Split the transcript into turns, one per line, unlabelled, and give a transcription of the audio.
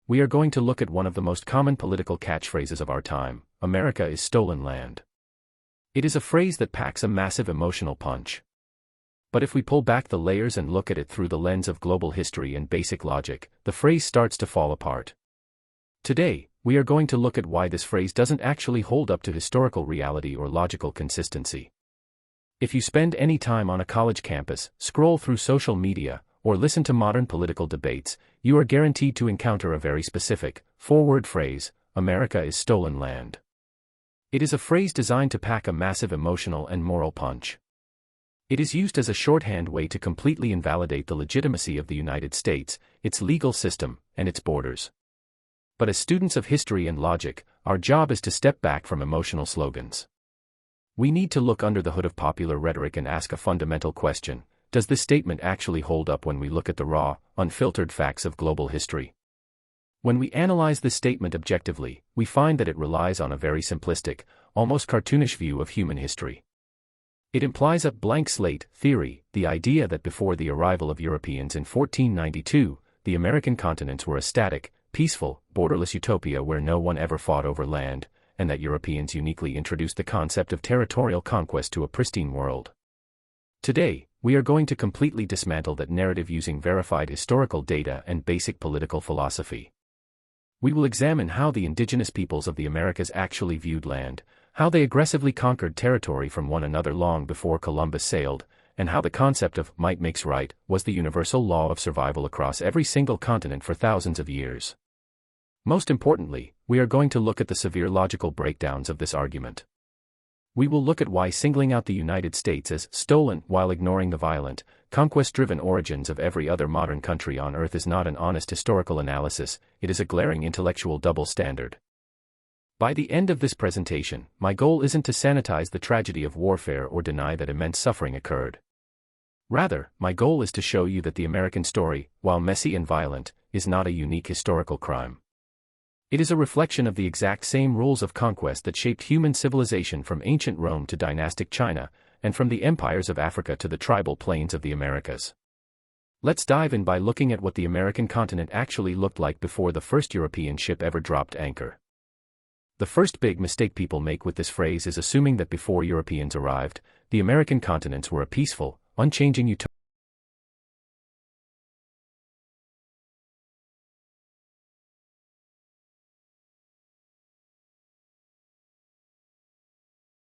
we are going to look at one of the most common political catchphrases of our time: America is stolen land. It is a phrase that packs a massive emotional punch. But if we pull back the layers and look at it through the lens of global history and basic logic, the phrase starts to fall apart. Today, we are going to look at why this phrase doesn't actually hold up to historical reality or logical consistency. If you spend any time on a college campus, scroll through social media, or listen to modern political debates, you are guaranteed to encounter a very specific, four-word phrase: America is stolen land. It is a phrase designed to pack a massive emotional and moral punch. It is used as a shorthand way to completely invalidate the legitimacy of the United States, its legal system, and its borders. But as students of history and logic, our job is to step back from emotional slogans. We need to look under the hood of popular rhetoric and ask a fundamental question: does this statement actually hold up when we look at the raw, unfiltered facts of global history? When we analyze this statement objectively, we find that it relies on a very simplistic, almost cartoonish view of human history. It implies a blank slate theory, the idea that before the arrival of Europeans in 1492, the American continents were a static, peaceful, borderless utopia where no one ever fought over land, and that Europeans uniquely introduced the concept of territorial conquest to a pristine world. Today, we are going to completely dismantle that narrative using verified historical data and basic political philosophy. We will examine how the indigenous peoples of the Americas actually viewed land, how they aggressively conquered territory from one another long before Columbus sailed, and how the concept of might makes right was the universal law of survival across every single continent for thousands of years. Most importantly, we are going to look at the severe logical breakdowns of this argument. We will look at why singling out the United States as stolen while ignoring the violent, conquest-driven origins of every other modern country on Earth is not an honest historical analysis, it is a glaring intellectual double standard. By the end of this presentation, my goal isn't to sanitize the tragedy of warfare or deny that immense suffering occurred. Rather, my goal is to show you that the American story, while messy and violent, is not a unique historical crime. It is a reflection of the exact same rules of conquest that shaped human civilization from ancient Rome to dynastic China, and from the empires of Africa to the tribal plains of the Americas. Let's dive in by looking at what the American continent actually looked like before the first European ship ever dropped anchor. The first big mistake people make with this phrase is assuming that before Europeans arrived, the American continents were a peaceful, unchanging utopia.